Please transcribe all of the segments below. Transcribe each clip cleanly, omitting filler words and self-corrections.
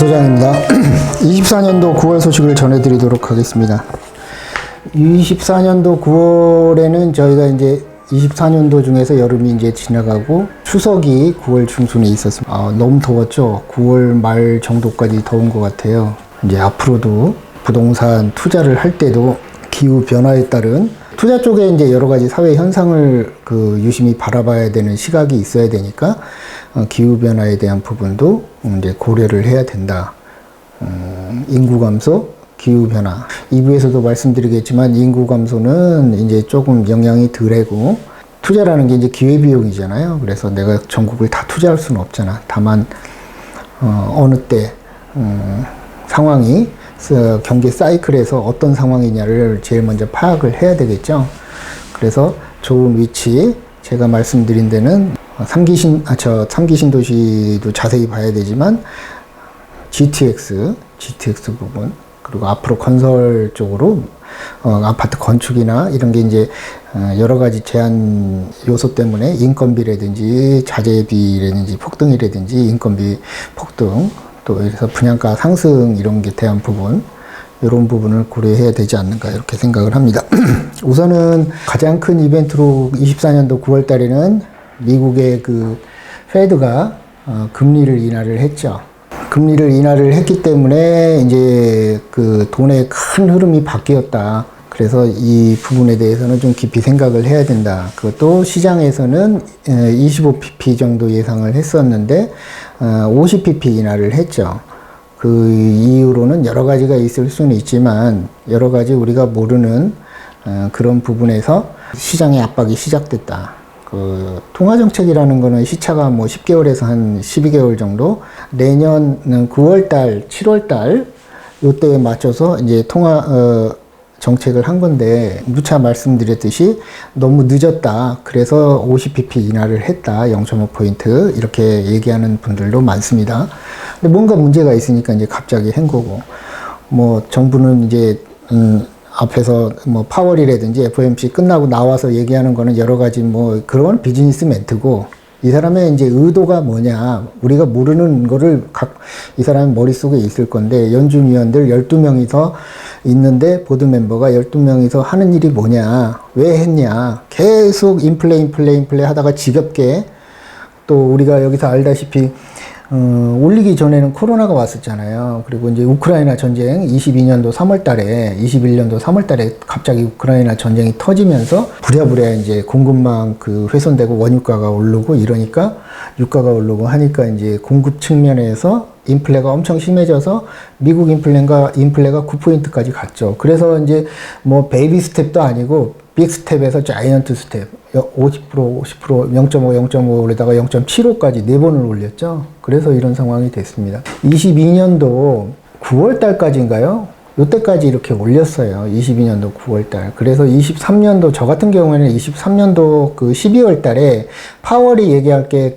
소장입니다. 24년도 9월 소식을 전해드리도록 하겠습니다. 24년도 9월에는 저희가 이제 24년도 중에서 여름이 이제 지나가고 추석이 9월 중순에 있었습니다. 너무 더웠죠. 9월 말 정도까지 더운 것 같아요. 이제 앞으로도 부동산 투자를 할 때도 기후 변화에 따른 투자 쪽에 이제 여러 가지 사회 현상을 유심히 바라봐야 되는 시각이 있어야 되니까 기후 변화에 대한 부분도 이제 고려를 해야 된다. 인구 감소, 기후 변화. 2부에서도 말씀드리겠지만 인구 감소는 이제 조금 영향이 덜하고 투자라는 게 이제 기회비용이잖아요. 그래서 내가 전국을 다 투자할 수는 없잖아. 다만 어느 때 상황이 경제 사이클에서 어떤 상황이냐를 제일 먼저 파악을 해야 되겠죠. 그래서 좋은 위치, 제가 말씀드린 데는 3기 신도시도 자세히 봐야 되지만 GTX 부분, 그리고 앞으로 건설 쪽으로 아파트 건축이나 이런 게 이제 여러 가지 제한 요소 때문에 인건비라든지 자재비라든지 폭등이라든지 인건비 폭등, 또 그래서 분양가 상승 이런 게 대한 부분, 이런 부분을 고려해야 되지 않는가 이렇게 생각을 합니다. 우선은 가장 큰 이벤트로 24년도 9월 달에는 미국의 페드가 금리를 인하를 했죠. 금리를 인하를 했기 때문에 이제 돈의 큰 흐름이 바뀌었다. 그래서 이 부분에 대해서는 좀 깊이 생각을 해야 된다. 그것도 시장에서는 25pp 정도 예상을 했었는데 50pp 인하를 했죠. 그 이유로는 여러 가지가 있을 수는 있지만 여러 가지 우리가 모르는 그런 부분에서 시장의 압박이 시작됐다. 통화정책이라는 거는 시차가 10개월에서 한 12개월 정도, 내년 9월달, 7월달 요때에 맞춰서 이제 정책을 한 건데, 누차 말씀드렸듯이 너무 늦었다. 그래서 50pp 인하를 했다. 0.5포인트. 이렇게 얘기하는 분들도 많습니다. 근데 뭔가 문제가 있으니까 이제 갑자기 한 거고, 정부는 이제, 앞에서 파월이라든지 FOMC 끝나고 나와서 얘기하는 거는 여러 가지 그런 비즈니스 멘트고, 이 사람의 이제 의도가 뭐냐, 우리가 모르는 거를 이 사람의 머릿속에 있을 건데, 연준 위원들 12명이서 있는데, 보드 멤버가 12명이서 하는 일이 뭐냐, 왜 했냐, 계속 인플레 하다가 지겹게, 또 우리가 여기서 알다시피 올리기 전에는 코로나가 왔었잖아요. 그리고 이제 우크라이나 전쟁 22년도 3월 달에, 21년도 3월 달에 갑자기 우크라이나 전쟁이 터지면서 부랴부랴 이제 공급망 훼손되고 원유가가 오르고 이러니까, 유가가 오르고 하니까 이제 공급 측면에서 인플레가 엄청 심해져서 미국 인플레가 9포인트까지 갔죠. 그래서 이제 베이비 스텝도 아니고 빅 스텝에서 자이언트 스텝 50%, 0.5 올리다가 0.75까지 4번을 올렸죠. 그래서 이런 상황이 됐습니다. 22년도 9월 달까지인가요? 요때까지 이렇게 올렸어요. 22년도 9월 달. 그래서 23년도, 저 같은 경우에는 23년도 12월 달에 파월이 얘기할 게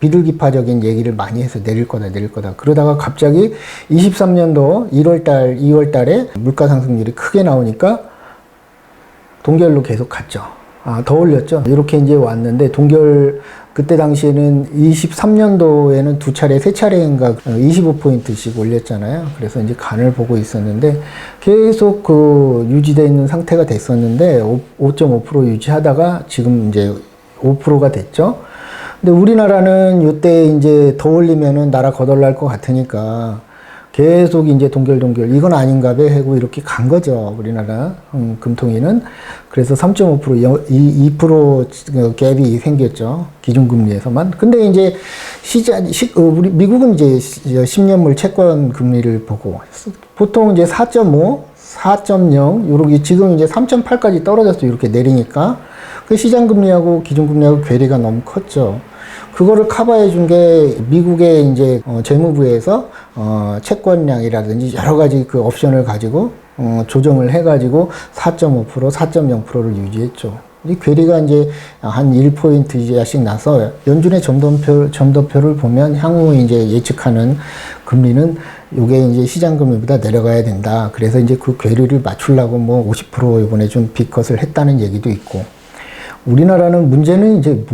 비둘기파적인 얘기를 많이 해서 내릴 거다. 그러다가 갑자기 23년도 1월 달, 2월 달에 물가 상승률이 크게 나오니까 동결로 계속 갔죠. 더 올렸죠. 이렇게 이제 왔는데, 그때 당시에는 23년도에는 세 차례인가 25포인트씩 올렸잖아요. 그래서 이제 간을 보고 있었는데, 계속 유지되어 있는 상태가 됐었는데, 5.5% 유지하다가 지금 이제 5%가 됐죠. 근데 우리나라는 이때 이제 더 올리면은 나라 거덜날 것 같으니까, 계속 이제 동결 이건 아닌가 배 하고 이렇게 간 거죠. 우리나라 금통위는. 그래서 3.5% 2% 갭이 생겼죠. 기준금리에서만. 근데 이제 우리 미국은 이제 10년물 채권 금리를 보고 보통 이제 4.5, 4.0 요렇게 지금 이제 3.8까지 떨어져서 이렇게 내리니까 시장 금리하고 기준금리하고 괴리가 너무 컸죠. 그거를 커버해 준 게 미국의 이제 재무부에서 채권량이라든지 여러 가지 옵션을 가지고 조정을 해가지고 4.5%, 4.0%를 유지했죠. 이 괴리가 이제 한 1포인트 이하씩 나서 연준의 점도표를 보면 향후 이제 예측하는 금리는 요게 이제 시장 금리보다 내려가야 된다. 그래서 이제 그 괴리를 맞추려고 50% 이번에 좀 빅컷을 했다는 얘기도 있고, 우리나라는 문제는 이제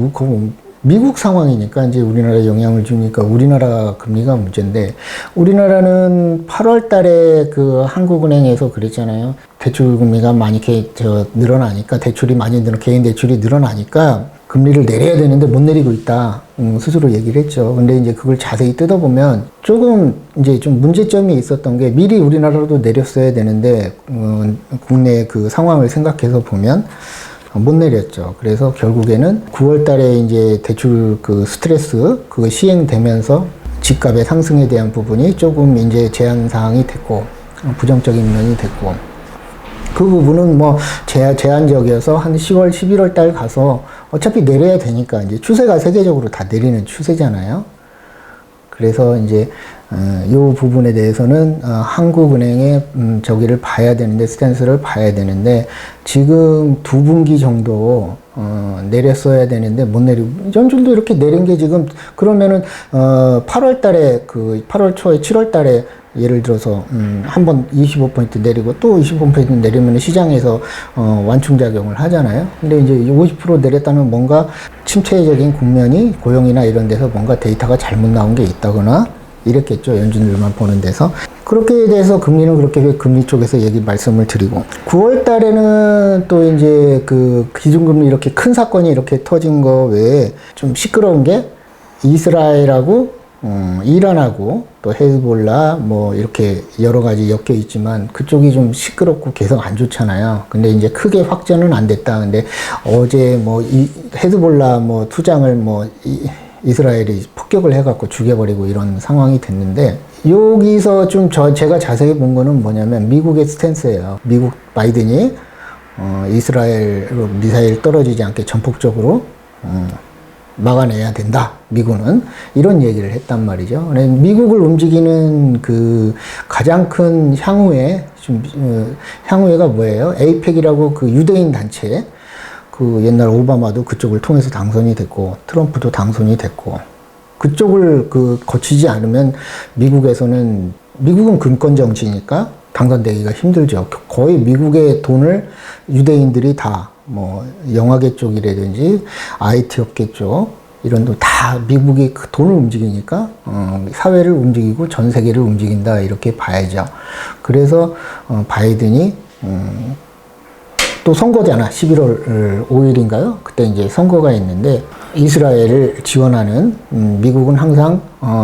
미국 상황이니까 이제 우리나라에 영향을 주니까 우리나라 금리가 문제인데, 우리나라는 8월 달에 그 한국은행에서 그랬잖아요. 대출 금리가 많이 늘어나니까, 대출이 많이 개인 대출이 늘어나니까 금리를 내려야 되는데 못 내리고 있다. 스스로 얘기를 했죠. 근데 이제 그걸 자세히 뜯어보면 조금 이제 좀 문제점이 있었던 게, 미리 우리나라도 내렸어야 되는데, 국내 그 상황을 생각해서 보면 못 내렸죠. 그래서 결국에는 9월 달에 이제 대출 그 스트레스 그거 시행되면서 집값의 상승에 대한 부분이 조금 이제 제한 사항이 됐고, 부정적인 면이 됐고, 그 부분은 뭐 제한적이어서 한 10월, 11월 달 가서 어차피 내려야 되니까, 이제 추세가 세계적으로 다 내리는 추세잖아요. 그래서 이제 이 부분에 대해서는 한국은행의 저기를 봐야 되는데, 스탠스를 봐야 되는데, 지금 2분기 정도 내렸어야 되는데 못 내리고, 연준도 이렇게 내린 게 지금, 그러면은 8월 달에 8월 초에 7월 달에 예를 들어서 한번 25% 내리고 또 25% 내리면 시장에서 완충작용을 하잖아요. 근데 이제 50% 내렸다면 뭔가 침체적인 국면이 고용이나 이런 데서 뭔가 데이터가 잘못 나온 게 있다거나 이랬겠죠. 연준들만 보는 데서. 그렇게 돼서 금리는 그렇게 금리 쪽에서 말씀을 드리고, 9월 달에는 또 이제 그 기준금리 이렇게 큰 사건이 이렇게 터진 거 외에 좀 시끄러운 게, 이스라엘하고 이란하고 또 헤즈볼라 뭐 이렇게 여러 가지 엮여 있지만 그쪽이 좀 시끄럽고 계속 안 좋잖아요. 근데 이제 크게 확전은 안 됐다. 근데 어제 뭐 헤즈볼라 뭐 투장을 이스라엘이 폭격을 해갖고 죽여버리고 이런 상황이 됐는데, 여기서 좀 제가 자세히 본 거는 뭐냐면 미국의 스탠스예요. 미국 바이든이 이스라엘 미사일 떨어지지 않게 전폭적으로 막아내야 된다. 미국은 이런 얘기를 했단 말이죠. 미국을 움직이는 그 가장 큰 향후회가 뭐예요? 에이펙이라고 그 유대인 단체, 그 옛날 오바마도 그쪽을 통해서 당선이 됐고, 트럼프도 당선이 됐고, 그쪽을 거치지 않으면 미국은 금권 정치니까 당선되기가 힘들죠. 거의 미국의 돈을 유대인들이 다 뭐 영화계 쪽이라든지 IT 업계 쪽 이런 다 미국이 그 돈을 움직이니까 사회를 움직이고 전 세계를 움직인다, 이렇게 봐야죠. 그래서 바이든이 또 선거잖아. 11월 5일인가요? 그때 이제 선거가 있는데, 이스라엘을 지원하는, 미국은 항상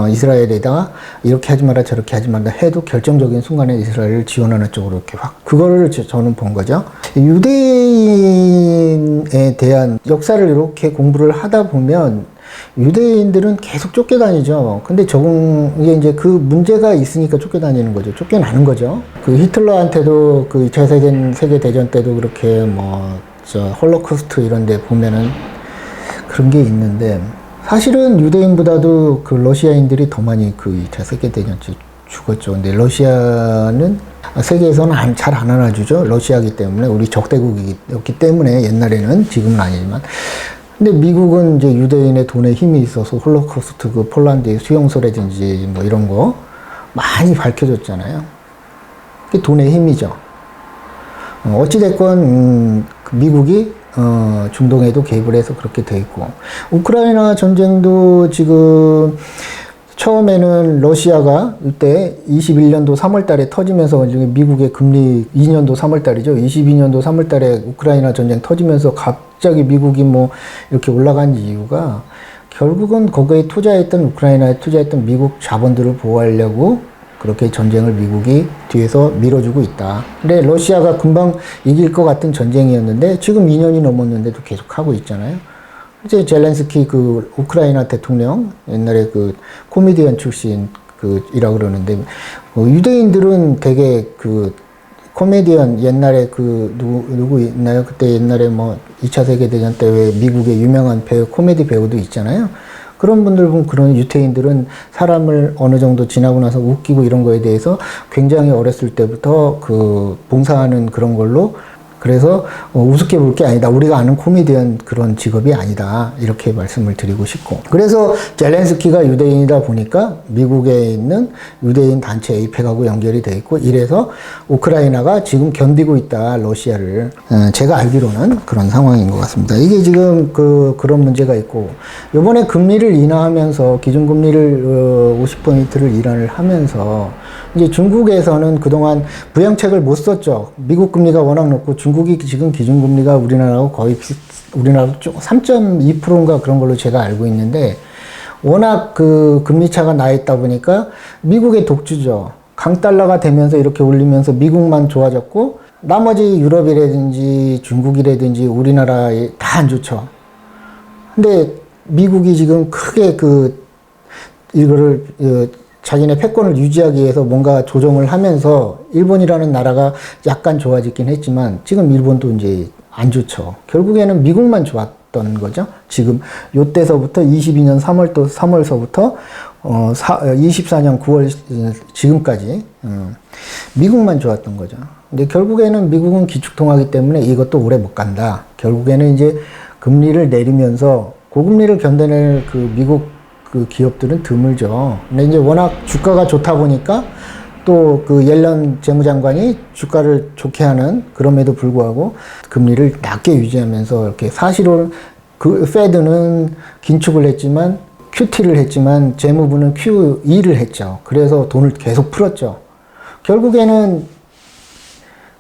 이스라엘에다가 이렇게 하지 마라 저렇게 하지 마라 해도 결정적인 순간에 이스라엘을 지원하는 쪽으로 이렇게 그거를 저는 본 거죠. 유대인에 대한 역사를 이렇게 공부를 하다 보면 유대인들은 계속 쫓겨다니죠. 근데 이게 이제 그 문제가 있으니까 쫓겨다니는 거죠. 쫓겨나는 거죠. 그 히틀러한테도 그 2차 세계대전 때도 그렇게 홀로코스트 이런 데 보면은 그런 게 있는데, 사실은 유대인보다도 그 러시아인들이 더 많이 그 2차 세계대전 때 죽었죠. 근데 러시아는 세계에서는 잘 안 안아주죠. 러시아기 때문에, 우리 적대국이었기 때문에, 옛날에는, 지금은 아니지만. 근데 미국은 이제 유대인의 돈에 힘이 있어서 홀로코스트 그 폴란드의 수용소라든지 뭐 이런 거 많이 밝혀줬잖아요. 그게 돈의 힘이죠. 어찌됐건, 미국이 중동에도 개입을 해서 그렇게 돼 있고, 우크라이나 전쟁도 지금 처음에는 러시아가 이때 21년도 3월 달에 터지면서, 미국의 금리 2년도 3월 달이죠. 22년도 3월 달에 우크라이나 전쟁 터지면서 갑자기 미국이 뭐 이렇게 올라간 이유가, 결국은 거기에 우크라이나에 투자했던 미국 자본들을 보호하려고 그렇게 전쟁을 미국이 뒤에서 밀어주고 있다. 근데 러시아가 금방 이길 것 같은 전쟁이었는데 지금 2년이 넘었는데도 계속 하고 있잖아요. 이제 젤렌스키 그 우크라이나 대통령, 옛날에 그 코미디언 출신 이라 그러는데, 유대인들은 되게 그 코미디언, 옛날에 누구 있나요? 그때 옛날에 2차 세계대전 때 왜 미국의 유명한 코미디 배우도 있잖아요. 그런 분들 보면, 그런 유태인들은 사람을 어느 정도 지나고 나서 웃기고 이런 거에 대해서 굉장히 어렸을 때부터 봉사하는 그런 걸로 그래서 우습게 볼 게 아니다. 우리가 아는 코미디언 그런 직업이 아니다. 이렇게 말씀을 드리고 싶고. 그래서 젤렌스키가 유대인이다 보니까 미국에 있는 유대인 단체 에이펙하고 연결이 돼 있고 이래서 우크라이나가 지금 견디고 있다. 러시아를. 제가 알기로는 그런 상황인 것 같습니다. 이게 지금 그런 문제가 있고 이번에 금리를 인하하면서 기준금리를 50포인트를 인하를 하면서 이제 중국에서는 그동안 부양책을 못 썼죠. 미국 금리가 워낙 높고 중국이 지금 기준금리가 우리나라하고 거의 우리나라 3.2%인가 그런 걸로 제가 알고 있는데 워낙 그 금리 차가 나 있다 보니까 미국의 독주죠. 강달러가 되면서 이렇게 올리면서 미국만 좋아졌고 나머지 유럽이라든지 중국이라든지 우리나라에 다 안 좋죠. 근데 미국이 지금 크게 이거를 자기네 패권을 유지하기 위해서 뭔가 조정을 하면서 일본이라는 나라가 약간 좋아지긴 했지만 지금 일본도 이제 안 좋죠. 결국에는 미국만 좋았던 거죠. 지금 요때서부터 22년 3월서부터 24년 9월 지금까지 미국만 좋았던 거죠. 근데 결국에는 미국은 기축통화기 때문에 이것도 오래 못 간다. 결국에는 이제 금리를 내리면서 고금리를 견뎌낼 미국 기업들은 드물죠. 근데 이제 워낙 주가가 좋다 보니까 또 옐런 재무장관이 주가를 좋게 하는 그럼에도 불구하고 금리를 낮게 유지하면서 이렇게 사실은 페드는 긴축을 했지만 QT를 했지만 재무부는 QE를 했죠. 그래서 돈을 계속 풀었죠. 결국에는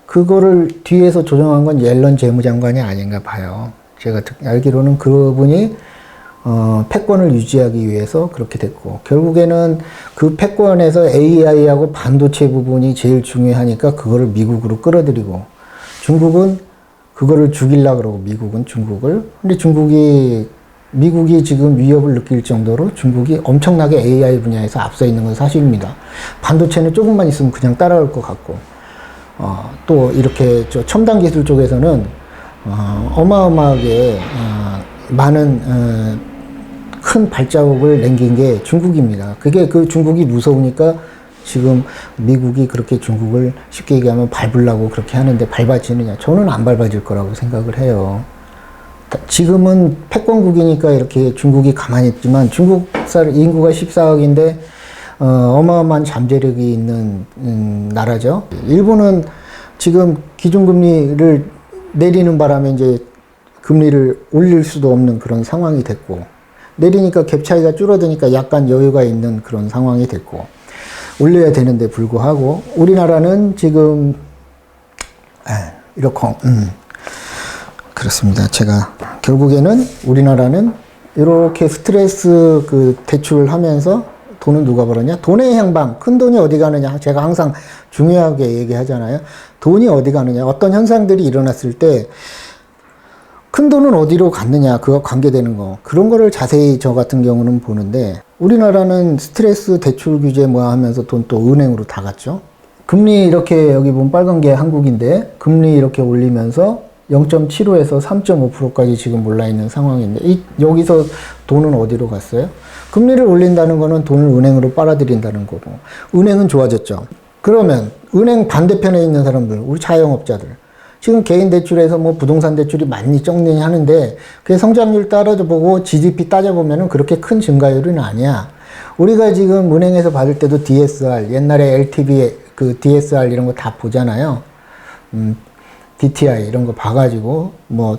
그거를 뒤에서 조정한 건 옐런 재무장관이 아닌가 봐요. 제가 알기로는 그분이 패권을 유지하기 위해서 그렇게 됐고 결국에는 그 패권에서 AI하고 반도체 부분이 제일 중요하니까 그거를 미국으로 끌어들이고 중국은 그거를 죽이려고 그러고 미국은 중국을 근데 미국이 지금 위협을 느낄 정도로 중국이 엄청나게 AI 분야에서 앞서 있는 건 사실입니다. 반도체는 조금만 있으면 그냥 따라올 것 같고 또 이렇게 첨단 기술 쪽에서는 어마어마하게 많은 큰 발자국을 남긴 게 중국입니다. 그게 중국이 무서우니까 지금 미국이 그렇게 중국을 쉽게 얘기하면 밟으려고 그렇게 하는데 밟아지느냐? 저는 안 밟아질 거라고 생각을 해요. 지금은 패권국이니까 이렇게 중국이 가만히 있지만 중국 인구가 14억인데 어마어마한 잠재력이 있는 나라죠. 일본은 지금 기준금리를 내리는 바람에 이제 금리를 올릴 수도 없는 그런 상황이 됐고 내리니까 갭 차이가 줄어드니까 약간 여유가 있는 그런 상황이 됐고 올려야 되는데 불구하고 우리나라는 지금 이렇게 그렇습니다. 제가 결국에는 우리나라는 이렇게 스트레스 대출을 하면서 돈은 누가 벌었냐? 돈의 향방, 큰 돈이 어디 가느냐? 제가 항상 중요하게 얘기하잖아요. 돈이 어디 가느냐? 어떤 현상들이 일어났을 때 큰 돈은 어디로 갔느냐, 그거 관계되는 거. 그런 거를 자세히 저 같은 경우는 보는데, 우리나라는 스트레스 대출 규제 뭐 하면서 돈 또 은행으로 다 갔죠. 금리 이렇게 여기 보면 빨간 게 한국인데, 금리 이렇게 올리면서 0.75에서 3.5%까지 지금 올라 있는 상황인데, 여기서 돈은 어디로 갔어요? 금리를 올린다는 거는 돈을 은행으로 빨아들인다는 거고, 은행은 좋아졌죠. 그러면 은행 반대편에 있는 사람들, 우리 자영업자들, 지금 개인 대출에서 뭐 부동산 대출이 많이 적느니 하는데 그 성장률 따져보고 GDP 따져보면은 그렇게 큰 증가율은 아니야. 우리가 지금 은행에서 받을 때도 DSR, 옛날에 LTV DSR 이런 거 다 보잖아요. DTI 이런 거 봐가지고 뭐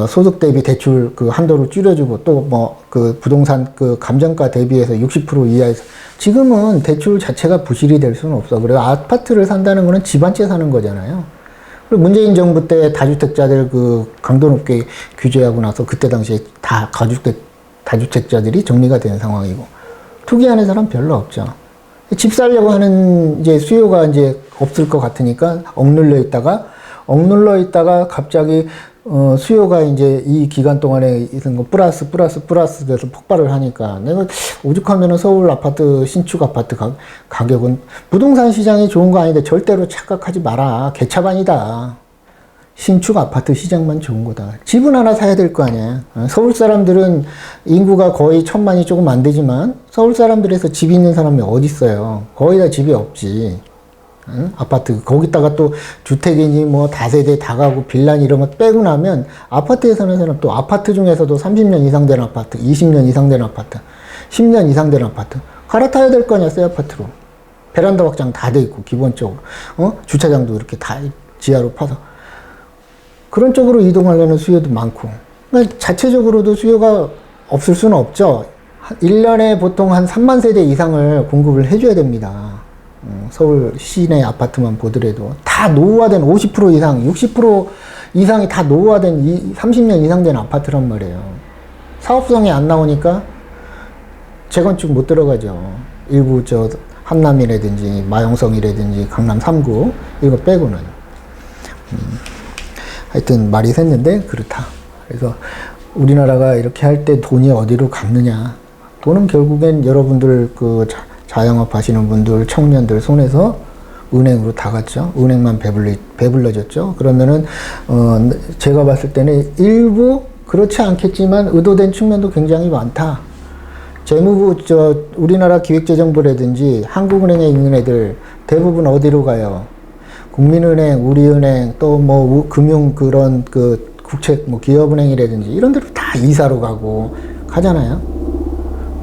소득 대비 대출 한도를 줄여주고 또 뭐 부동산 감정가 대비해서 60% 이하에서 지금은 대출 자체가 부실이 될 수는 없어. 그래서 아파트를 산다는 거는 집 한 채 사는 거잖아요. 문재인 정부 때 다주택자들 강도 높게 규제하고 나서 그때 당시에 다 다주택자들이 정리가 된 상황이고 투기하는 사람 별로 없죠. 집 살려고 하는 이제 수요가 이제 없을 것 같으니까 억눌러 있다가 갑자기 수요가 이제 이 기간 동안에 있는 거 플러스 돼서 폭발을 하니까 내가 오죽하면은 서울 아파트 신축 아파트 가격은 부동산 시장이 좋은 거 아닌데 절대로 착각하지 마라. 개차반이다. 신축 아파트 시장만 좋은 거다. 집은 하나 사야 될 거 아니야. 서울 사람들은 인구가 거의 1000만이 조금 안 되지만 서울 사람들에서 집 있는 사람이 어디 있어요? 거의 다 집이 없지. 응? 아파트 거기다가 또 주택이니 뭐 다세대 다가구 빌라니 이런 거 빼고 나면 아파트에 사는 사람 또 아파트 중에서도 30년 이상 된 아파트, 20년 이상 된 아파트, 10년 이상 된 아파트 갈아타야 될 거 아니야. 새 아파트로 베란다 확장 다 돼 있고 기본적으로 주차장도 이렇게 다 지하로 파서 그런 쪽으로 이동하려는 수요도 많고 그러니까 자체적으로도 수요가 없을 수는 없죠. 1년에 보통 한 3만 세대 이상을 공급을 해줘야 됩니다. 서울 시내 아파트만 보더라도 다 노후화된 50% 이상, 60% 이상이 다 노후화된 30년 이상 된 아파트란 말이에요. 사업성이 안 나오니까 재건축 못 들어가죠. 일부 저 한남이라든지 마용성이라든지 강남 3구 이거 빼고는 하여튼 말이 샜는데 그렇다. 그래서 우리나라가 이렇게 할 때 돈이 어디로 갔느냐. 돈은 결국엔 여러분들 그 자영업 하시는 분들, 청년들 손에서 은행으로 다 갔죠. 은행만 배불러졌죠. 그러면은, 제가 봤을 때는 일부 그렇지 않겠지만 의도된 측면도 굉장히 많다. 재무부, 우리나라 기획재정부라든지 한국은행에 있는 애들 대부분 어디로 가요? 국민은행, 우리은행, 또 뭐 금융 그런 그 국책, 뭐 기업은행이라든지 이런 데로 다 이사로 가고 가잖아요.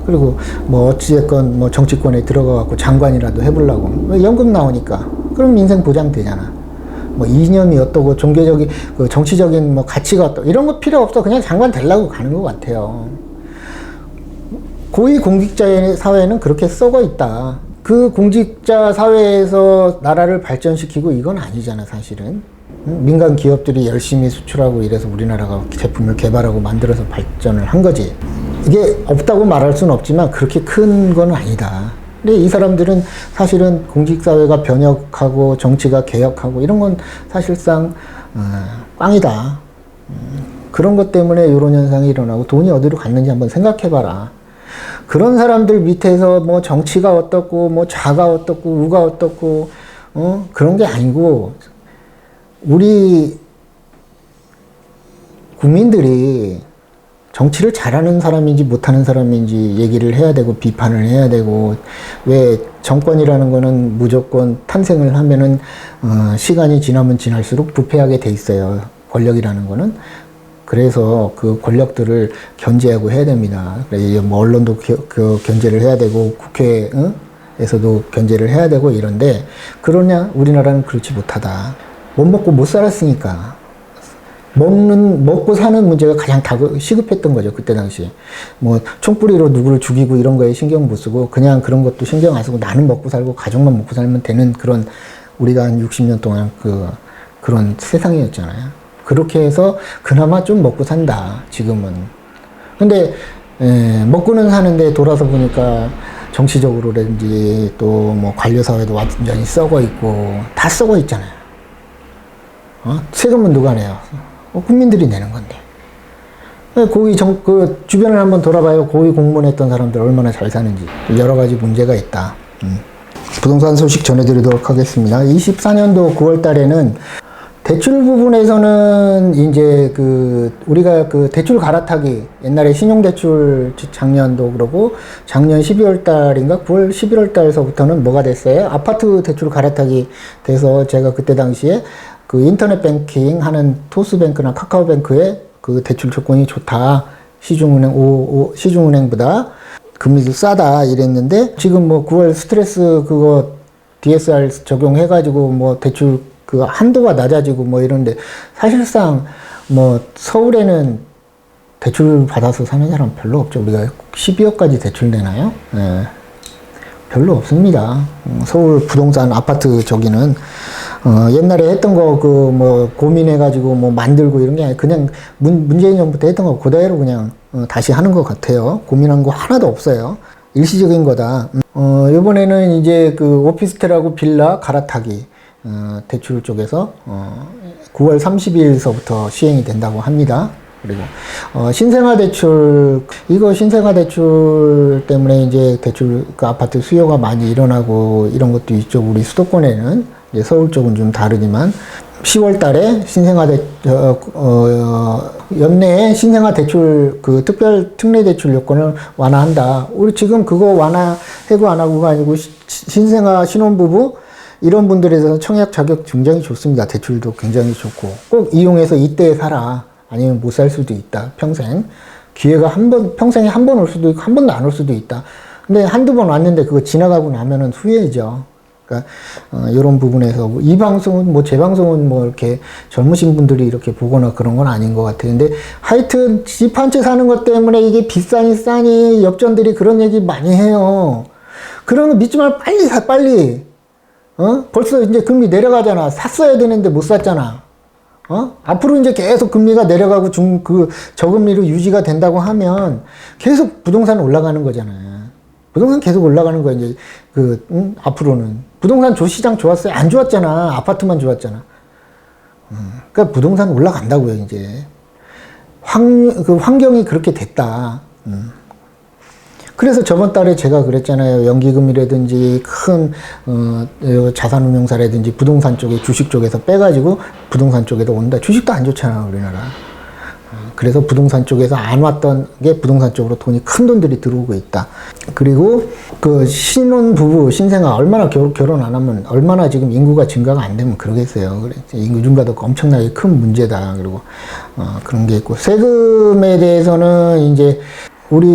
그리고 뭐 어찌됐건 뭐 정치권에 들어가갖고 장관이라도 해보려고 연금 나오니까 그럼 인생 보장 되잖아. 뭐 이념이 어떠고 종교적인 그 정치적인 뭐 가치가 어떠고 이런 거 필요 없어. 그냥 장관 되려고 가는 것 같아요. 고위 공직자 사회는 그렇게 썩어 있다. 그 공직자 사회에서 나라를 발전시키고 이건 아니잖아 사실은. 민간 기업들이 열심히 수출하고 이래서 우리나라가 제품을 개발하고 만들어서 발전을 한 거지. 이게 없다고 말할 수는 없지만 그렇게 큰 건 아니다. 근데 이 사람들은 사실은 공직사회가 변혁하고 정치가 개혁하고 이런 건 사실상 꽝이다. 그런 것 때문에 이런 현상이 일어나고 돈이 어디로 갔는지 한번 생각해봐라. 그런 사람들 밑에서 뭐 정치가 어떻고 뭐 좌가 어떻고 우가 어떻고 그런 게 아니고 우리 국민들이 정치를 잘하는 사람인지 못하는 사람인지 얘기를 해야 되고 비판을 해야 되고 왜 정권이라는 거는 무조건 탄생을 하면은 시간이 지나면 지날수록 부패하게 돼 있어요. 권력이라는 거는. 그래서 그 권력들을 견제하고 해야 됩니다. 뭐 언론도 견제를 해야 되고 국회에서도 견제를 해야 되고 이런데 그러냐? 우리나라는 그렇지 못하다. 못 먹고 못 살았으니까. 먹고 사는 문제가 가장 시급했던 거죠. 그때 당시에. 뭐, 총뿌리로 누구를 죽이고 이런 거에 신경 못 쓰고, 그냥 그런 것도 신경 안 쓰고, 나는 먹고 살고, 가족만 먹고 살면 되는 그런, 우리가 한 60년 동안 그런 세상이었잖아요. 그렇게 해서 그나마 좀 먹고 산다, 지금은. 근데, 먹고는 사는데 돌아서 보니까 정치적으로든지 또 뭐 관료사회도 완전히 썩어 있고, 다 썩어 있잖아요. 세금은 누가 내요? 국민들이 내는 건데. 그 주변을 한번 돌아봐요. 고위 공무원 했던 사람들 얼마나 잘 사는지. 여러 가지 문제가 있다. 부동산 소식 전해드리도록 하겠습니다. 24년도 9월 달에는 대출 부분에서는 이제 우리가 대출 갈아타기, 옛날에 신용대출 작년도 그러고 작년 12월 달인가 9월 11월 달서부터는 뭐가 됐어요? 아파트 대출 갈아타기 돼서 제가 그때 당시에 그 인터넷 뱅킹 하는 토스뱅크나 카카오뱅크의 그 대출 조건이 좋다. 시중은행보다 금리도 싸다 이랬는데 지금 뭐 9월 스트레스 그거 DSR 적용해가지고 뭐 대출 그 한도가 낮아지고 뭐 이런데 사실상 뭐 서울에는 대출 받아서 사는 사람 별로 없죠. 우리가 12억까지 대출 내나요? 네. 별로 없습니다. 서울 부동산 아파트 저기는 옛날에 했던 거 뭐 고민해가지고 뭐 만들고 이런 게 아니라 그냥 문재인 정부 때 했던 거 그대로 그냥 다시 하는 것 같아요. 고민한 거 하나도 없어요. 일시적인 거다. 이번에는 이제 그 오피스텔하고 빌라 갈아타기 대출 쪽에서 9월 30일서부터 시행이 된다고 합니다. 그리고 신생아 대출 때문에 이제 대출 그 아파트 수요가 많이 일어나고 이런 것도 있죠. 우리 수도권에는 이제 서울 쪽은 좀 다르지만 10월 달에 연내에 신생아 대출 그 특례 대출 요건을 완화한다. 우리 지금 그거 완화하고 안 하고가 아니고 신생아 신혼부부 이런 분들에 대해서 청약 자격 굉장히 좋습니다. 대출도 굉장히 좋고 꼭 이용해서 이때 살아. 아니면 못 살 수도 있다. 평생. 기회가 평생에 한 번 올 수도 있고 한 번도 안 올 수도 있다. 근데 한두 번 왔는데 그거 지나가고 나면은 후회죠. 그러니까 이런 부분에서 이 방송은 제 방송은 이렇게 젊으신 분들이 이렇게 보거나 그런 건 아닌 것 같아요. 근데 하여튼 집 한 채 사는 것 때문에 이게 비싸니 싸니 역전들이 그런 얘기 많이 해요. 그런 거 믿지 말고 빨리 사, 빨리. 벌써 이제 금리 내려가잖아. 샀어야 되는데 못 샀잖아. 앞으로 이제 계속 금리가 내려가고 저금리로 유지가 된다고 하면 계속 부동산 올라가는 거잖아요. 부동산 계속 올라가는 거야, 이제, 앞으로는. 부동산 시장 좋았어요? 안 좋았잖아. 아파트만 좋았잖아. 그러니까 부동산 올라간다고요, 이제. 환경이 그렇게 됐다. 그래서 저번 달에 제가 그랬잖아요. 연기금이라든지 큰, 자산운용사라든지 부동산 쪽에, 주식 쪽에서 빼가지고 부동산 쪽에도 온다. 주식도 안 좋잖아, 우리나라. 그래서 부동산 쪽에서 안 왔던 게 부동산 쪽으로 큰 돈들이 들어오고 있다. 그리고 신혼부부, 신생아, 얼마나 결혼 안 하면, 얼마나 지금 인구가 증가가 안 되면 그러겠어요. 그래. 인구 증가도 엄청나게 큰 문제다. 그리고, 그런 게 있고. 세금에 대해서는 이제, 우리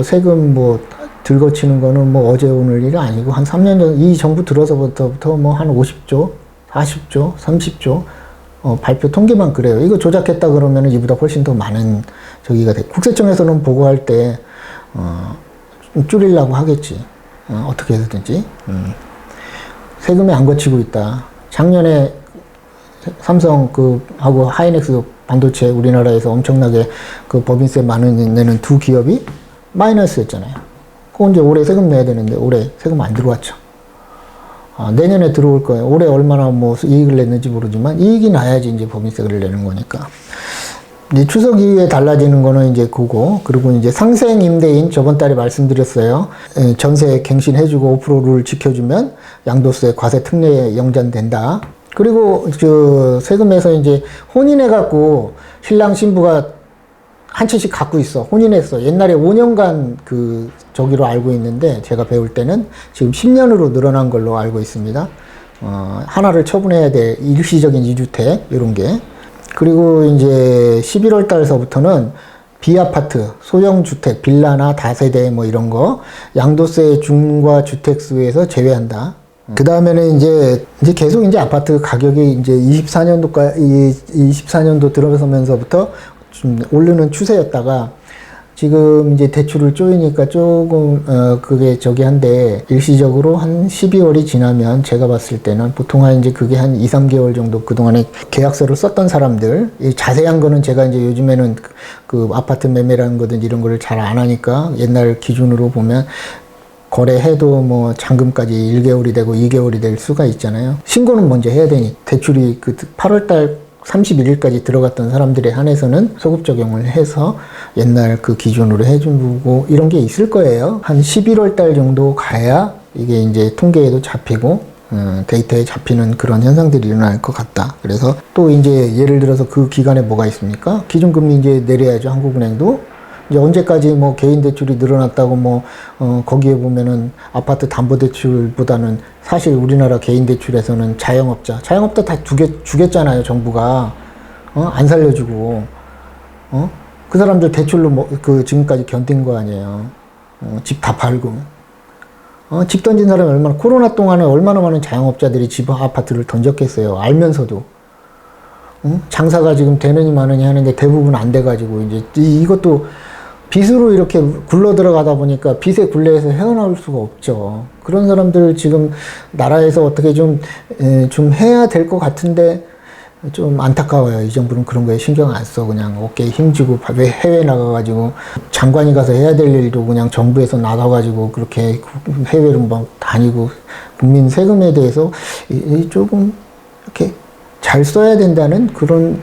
세금 들거치는 거는 어제 오늘 일이 아니고, 한 3년 전, 이 정부 들어서부터 한 50조, 40조, 30조, 발표 통계만 그래요. 이거 조작했다 그러면 이보다 훨씬 더 많은 저기가 돼. 국세청에서는 보고할 때, 좀 줄이려고 하겠지. 어떻게 해서든지. 세금이 안 거치고 있다. 작년에 삼성 하고 하이닉스 반도체 우리나라에서 엄청나게 법인세 많이 내는 두 기업이 마이너스였잖아요. 그건 이제 올해 세금 내야 되는데 올해 세금 안 들어왔죠. 내년에 들어올 거예요. 올해 얼마나 이익을 냈는지 모르지만 이익이 나야지 이제 법인세를 내는 거니까. 이제 추석 이후에 달라지는 거는 이제 그거. 그리고 이제 상생 임대인 저번 달에 말씀드렸어요. 전세 갱신해주고 5%를 지켜주면 양도세 과세 특례 영전된다. 그리고 세금에서 이제 혼인해갖고 신랑 신부가 한 채씩 갖고 있어. 혼인했어. 옛날에 5년간 저기로 알고 있는데 제가 배울 때는 지금 10년으로 늘어난 걸로 알고 있습니다. 하나를 처분해야 돼. 일시적인 2주택 이런 게. 그리고 이제 11월 달서부터는 비아파트, 소형주택, 빌라나 다세대 이런 거 양도세 중과 주택수에서 제외한다. 그 다음에는 이제 계속 이제 아파트 가격이 이제 24년도 들어서면서부터 좀 오르는 추세였다가 지금 이제 대출을 쪼이니까 조금 그게 한데 일시적으로 한 12월이 지나면 제가 봤을 때는 보통 이제 그게 한 2, 3개월 정도 그동안에 계약서를 썼던 사람들 자세한 거는 제가 이제 요즘에는 아파트 매매라는 거든지 이런 거를 잘 안 하니까 옛날 기준으로 보면 거래해도 잔금까지 1개월이 되고 2개월이 될 수가 있잖아요. 신고는 먼저 해야 되니 대출이 8월달 31일까지 들어갔던 사람들에 한해서는 소급 적용을 해서 옛날 기준으로 해주고 이런 게 있을 거예요. 한 11월 달 정도 가야 이게 이제 통계에도 잡히고 데이터에 잡히는 그런 현상들이 일어날 것 같다. 그래서 또 이제 예를 들어서 그 기간에 뭐가 있습니까? 기준금리 이제 내려야죠. 한국은행도. 이제 언제까지 개인 대출이 늘어났다고 거기에 보면은 아파트 담보대출보다는 사실 우리나라 개인 대출에서는 자영업자 다 주겠잖아요, 정부가. 안 살려주고. 그 사람들 대출로 지금까지 견딘 거 아니에요. 집 다 팔고. 집 던진 사람이 코로나 동안에 얼마나 많은 자영업자들이 집 아파트를 던졌겠어요. 알면서도. 장사가 지금 되느니 마느니 하는데 대부분 안 돼가지고 이제 이것도 빚으로 이렇게 굴러 들어가다 보니까 빚의 굴레에서 헤어나올 수가 없죠. 그런 사람들 지금 나라에서 어떻게 좀 해야 될 것 같은데 좀 안타까워요. 이 정부는 그런 거에 신경 안 써. 그냥 어깨에 힘주고 왜 해외 나가가지고 장관이 가서 해야 될 일도 그냥 정부에서 나가가지고 그렇게 해외로 다니고 국민 세금에 대해서 조금 이렇게 잘 써야 된다는 그런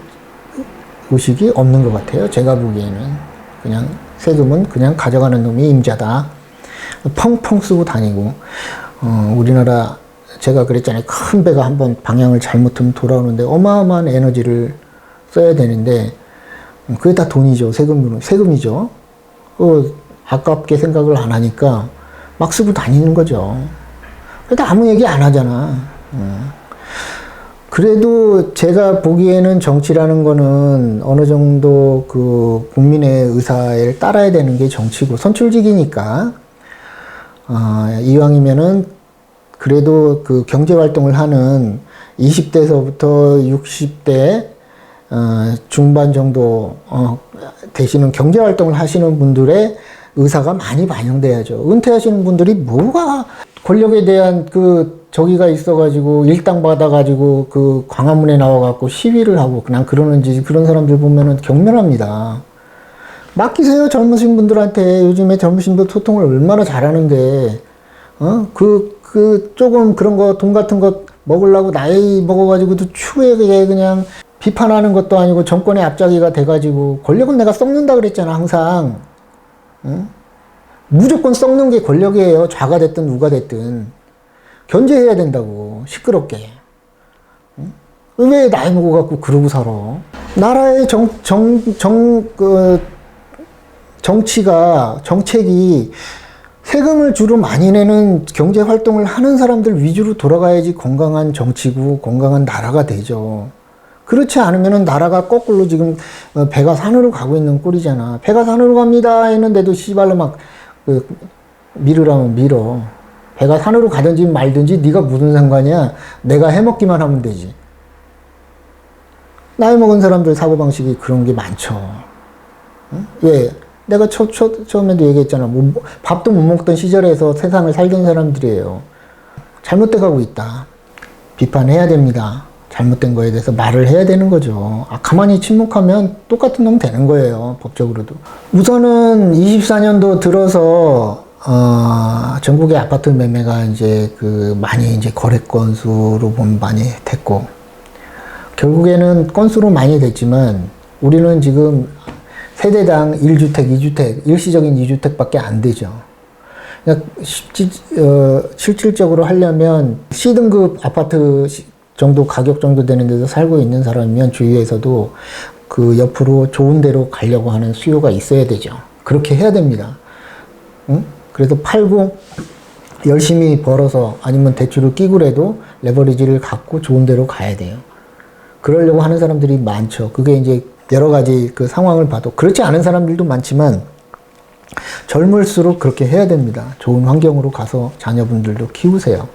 의식이 없는 것 같아요. 제가 보기에는. 그냥 세금은 그냥 가져가는 놈이 임자다. 펑펑 쓰고 다니고. 우리나라 제가 그랬잖아요. 큰 배가 한번 방향을 잘못하면 돌아오는데 어마어마한 에너지를 써야 되는데 그게 다 돈이죠. 세금이죠. 아깝게 생각을 안 하니까 막 쓰고 다니는 거죠. 근데 아무 얘기 안 하잖아. 그래도 제가 보기에는 정치라는 거는 어느 정도 그 국민의 의사를 따라야 되는 게 정치고 선출직이니까 이왕이면은 그래도 그 경제 활동을 하는 20대서부터 60대 중반 정도 되시는 경제 활동을 하시는 분들의 의사가 많이 반영돼야죠. 은퇴하시는 분들이 뭐가 권력에 대한 그 저기가 있어가지고 일당 받아가지고 그 광화문에 나와갖고 시위를 하고 그냥 그러는지 그런 사람들 보면은 경멸합니다. 맡기세요, 젊으신 분들한테. 요즘에 젊으신 분들 소통을 얼마나 잘하는데, 조금 그런 거, 돈 같은 거 먹으려고 나이 먹어가지고도 추후에 그냥 비판하는 것도 아니고 정권의 앞자기가 돼가지고 권력은 내가 썩는다 그랬잖아, 항상. 무조건 썩는 게 권력이에요. 좌가 됐든 우가 됐든. 견제해야 된다고, 시끄럽게. 왜 나이 먹어갖고 그러고 살아? 나라의 정책이 세금을 주로 많이 내는 경제 활동을 하는 사람들 위주로 돌아가야지 건강한 정치고 건강한 나라가 되죠. 그렇지 않으면 나라가 거꾸로 지금 배가 산으로 가고 있는 꼴이잖아. 배가 산으로 갑니다 했는데도 씨발로 막 밀으라면 밀어. 배가 산으로 가든지 말든지 네가 무슨 상관이야. 내가 해먹기만 하면 되지. 나이 먹은 사람들 사고방식이 그런 게 많죠. 응? 왜? 내가 처음에도 얘기했잖아. 밥도 못 먹던 시절에서 세상을 살던 사람들이에요. 잘못돼 가고 있다. 비판해야 됩니다. 잘못된 거에 대해서 말을 해야 되는 거죠. 가만히 침묵하면 똑같은 놈 되는 거예요. 법적으로도. 우선은 24년도 들어서 전국의 아파트 매매가 이제 많이 이제 거래 건수로 보면 많이 됐고, 결국에는 건수로 많이 됐지만 우리는 지금 세대당 1주택, 2주택, 일시적인 2주택밖에 안 되죠. 그러니까 실질적으로 하려면 C등급 아파트 정도 가격 정도 되는 데서 살고 있는 사람이면 주위에서도 그 옆으로 좋은 데로 가려고 하는 수요가 있어야 되죠. 그렇게 해야 됩니다. 응? 그래서 팔고 열심히 벌어서 아니면 대출을 끼고라도 레버리지를 갖고 좋은 데로 가야 돼요. 그러려고 하는 사람들이 많죠. 그게 이제 여러 가지 그 상황을 봐도 그렇지 않은 사람들도 많지만 젊을수록 그렇게 해야 됩니다. 좋은 환경으로 가서 자녀분들도 키우세요.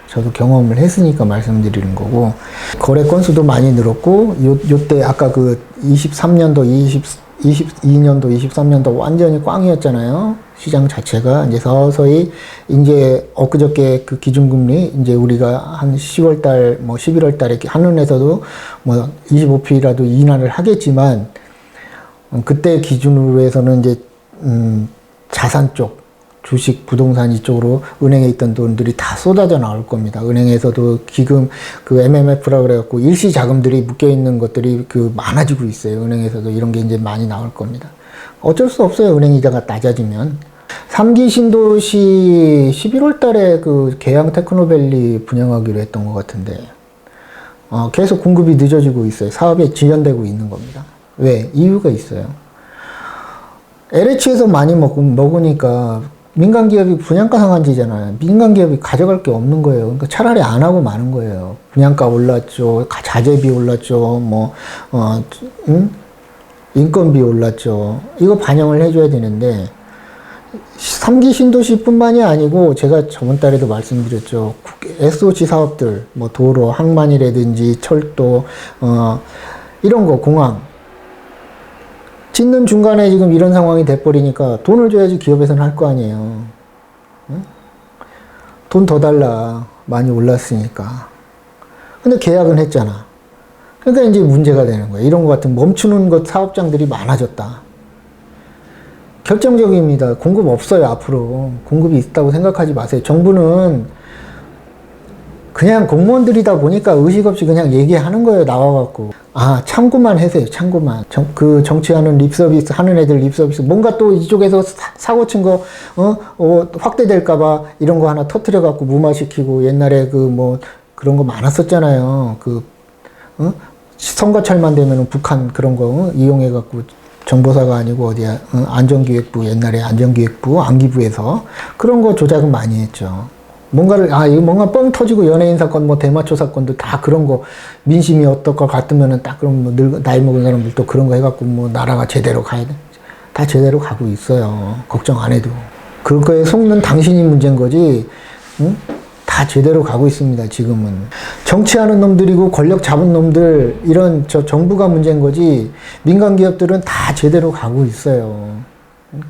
저도 경험을 했으니까 말씀드리는 거고, 거래 건수도 많이 늘었고, 요때 아까 그 23년도, 22년도, 23년도 완전히 꽝이었잖아요. 시장 자체가 이제 서서히 이제 엊그저께 그 기준금리 이제 우리가 한 10월 달, 뭐 11월 달에 한은에서도 뭐 25p라도 인하를 하겠지만, 그때 기준으로 해서는 이제 자산 쪽, 주식, 부동산 이쪽으로 은행에 있던 돈들이 다 쏟아져 나올 겁니다. 은행에서도 기금, 그 MMF라 그래갖고 일시 자금들이 묶여 있는 것들이 많아지고 있어요. 은행에서도 이런 게 이제 많이 나올 겁니다. 어쩔 수 없어요. 은행 이자가 낮아지면. 3기 신도시 11월 달에 그 계양 테크노밸리 분양하기로 했던 것 같은데, 계속 공급이 늦어지고 있어요. 사업이 지연되고 있는 겁니다. 왜? 이유가 있어요. LH에서 많이 먹으니까 민간기업이 분양가 상한제잖아요. 민간기업이 가져갈 게 없는 거예요. 그러니까 차라리 안 하고 마는 거예요. 분양가 올랐죠. 자재비 올랐죠. 인건비 올랐죠. 이거 반영을 해줘야 되는데, 3기 신도시뿐만이 아니고 제가 저번 달에도 말씀드렸죠. SOC 사업들, 뭐 도로, 항만이라든지 철도, 이런 거, 공항. 짓는 중간에 지금 이런 상황이 돼버리니까 돈을 줘야지 기업에서는 할 거 아니에요. 응? 돈 더 달라. 많이 올랐으니까. 근데 계약은 했잖아. 그러니까 이제 문제가 되는 거예요. 이런 것 같은 멈추는 것 사업장들이 많아졌다. 결정적입니다. 공급 없어요, 앞으로. 공급이 있다고 생각하지 마세요. 정부는 그냥 공무원들이다 보니까 의식 없이 그냥 얘기하는 거예요, 나와갖고. 참고만 하세요, 참고만. 정치하는 립서비스, 하는 애들 립서비스. 뭔가 또 이쪽에서 사고 친 거, 확대될까봐 이런 거 하나 터트려갖고 무마시키고, 옛날에 그런 거 많았었잖아요. 선거철만 되면 북한 그런 거, 이용해갖고 정보사가 아니고 어디야, 안전기획부, 옛날에 안전기획부, 안기부에서 그런 거 조작은 많이 했죠. 뭔가를, 이거 뭔가 뻥 터지고 연예인 사건, 뭐 대마초 사건도 다 그런 거, 민심이 어떨 것 같으면은 딱 그럼 뭐 나이 먹은 사람들 또 그런 거 해갖고 뭐 나라가 제대로 가야 돼. 다 제대로 가고 있어요. 걱정 안 해도. 그럴 거에 속는 당신이 문제인 거지, 응? 다 제대로 가고 있습니다, 지금은. 정치하는 놈들이고 권력 잡은 놈들, 이런 정부가 문제인 거지, 민간 기업들은 다 제대로 가고 있어요.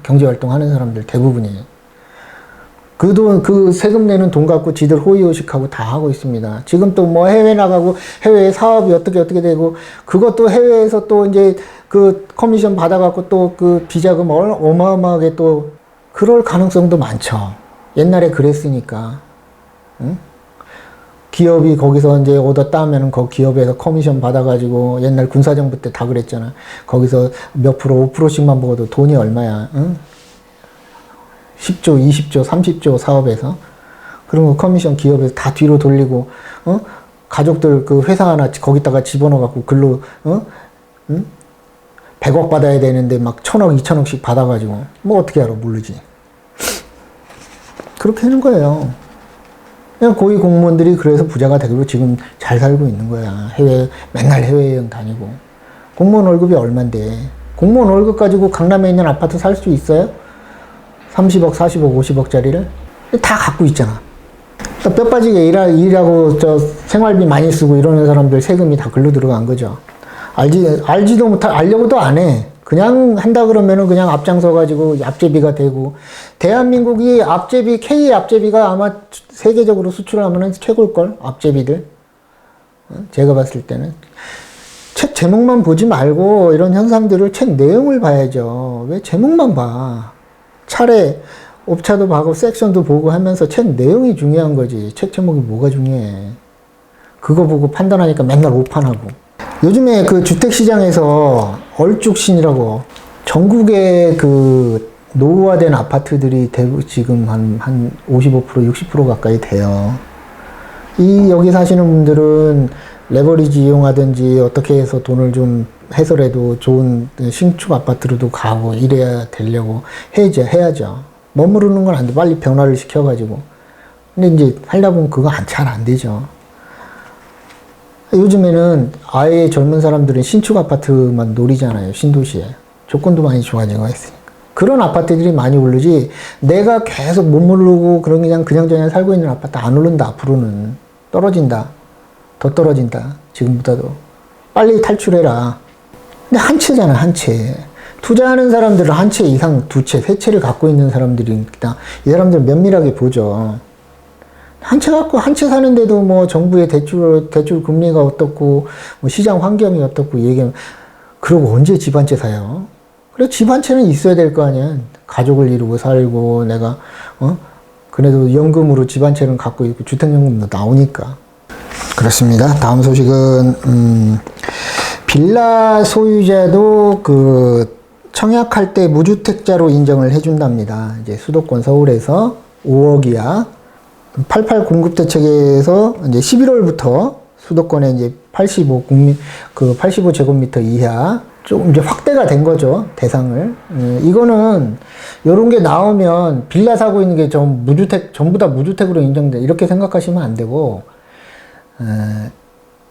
경제활동 하는 사람들 대부분이. 그 돈, 그 세금 내는 돈 갖고 지들 호의호식하고 다 하고 있습니다. 지금 또 뭐 해외 나가고 해외 사업이 어떻게 되고, 그것도 해외에서 또 이제 그 커미션 받아갖고 또 그 비자금 어마어마하게 또 그럴 가능성도 많죠. 옛날에 그랬으니까. 응? 기업이 거기서 이제 오더 따면은 그 기업에서 커미션 받아가지고 옛날 군사정부 때 다 그랬잖아. 거기서 몇 프로, 5%씩만 먹어도 돈이 얼마야. 응? 10조, 20조, 30조 사업에서. 그런 거 커미션 기업에서 다 뒤로 돌리고, 가족들 그 회사 하나 거기다가 집어넣어갖고 글로, 응? 100억 받아야 되는데 막 1000억, 2000억씩 받아가지고. 뭐 어떻게 알아? 모르지. 그렇게 하는 거예요. 그냥 고위 공무원들이 그래서 부자가 되고 지금 잘 살고 있는 거야. 맨날 해외여행 다니고. 공무원 월급이 얼만데. 공무원 월급 가지고 강남에 있는 아파트 살 수 있어요? 30억, 40억, 50억짜리를? 다 갖고 있잖아. 뼈 빠지게 일하고 생활비 많이 쓰고 이러는 사람들 세금이 다 글로 들어간 거죠. 알지도 알려고도 안 해. 그냥 한다 그러면은 그냥 앞장서가지고 앞제비가 되고. 대한민국이 K 앞제비가 아마 세계적으로 수출하면은 최고일걸? 앞제비들. 제가 봤을 때는. 책 제목만 보지 말고 이런 현상들을 책 내용을 봐야죠. 왜 제목만 봐? 차례, 옵차도 봐고 섹션도 보고 하면서 책 내용이 중요한 거지. 책 제목이 뭐가 중요해. 그거 보고 판단하니까 맨날 오판하고. 요즘에 그 주택시장에서 얼죽신이라고 전국의 그 노후화된 아파트들이 지금 한 55%, 60% 가까이 돼요. 여기 사시는 분들은 레버리지 이용하든지 어떻게 해서 돈을 좀 해서라도 좋은 신축 아파트로도 가고 이래야 되려고 해야죠. 머무르는 건 안 돼. 빨리 변화를 시켜가지고. 근데 이제 하려다 보면 그거 잘 안 되죠. 요즘에는 아예 젊은 사람들은 신축 아파트만 노리잖아요. 신도시에. 조건도 많이 좋아지고 있으니까. 그런 아파트들이 많이 오르지, 내가 계속 못 오르고 그냥 살고 있는 아파트 안 오른다. 앞으로는. 떨어진다. 더 떨어진다. 지금보다도. 빨리 탈출해라. 근데 한 채잖아, 한 채. 투자하는 사람들은 한 채 이상, 두 채, 세 채를 갖고 있는 사람들이니까 이 사람들 면밀하게 보죠. 한 채 갖고 한 채 사는데도 뭐 정부의 대출 금리가 어떻고, 뭐 시장 환경이 어떻고 얘기하면, 그러고 언제 집 한 채 사요? 그래, 집 한 채는 있어야 될 거 아니야. 가족을 이루고 살고, 내가, 그래도 연금으로 집 한 채는 갖고 있고, 주택연금도 나오니까. 그렇습니다. 다음 소식은, 빌라 소유자도 청약할 때 무주택자로 인정을 해준답니다. 이제 수도권 서울에서 5억 이하 88 공급 대책에서 이제 11월부터 수도권에 이제 85제곱미터 이하 좀 이제 확대가 된 거죠, 대상을. 이거는 요런 게 나오면 빌라 사고 있는 게 전부 다 무주택으로 인정돼. 이렇게 생각하시면 안 되고,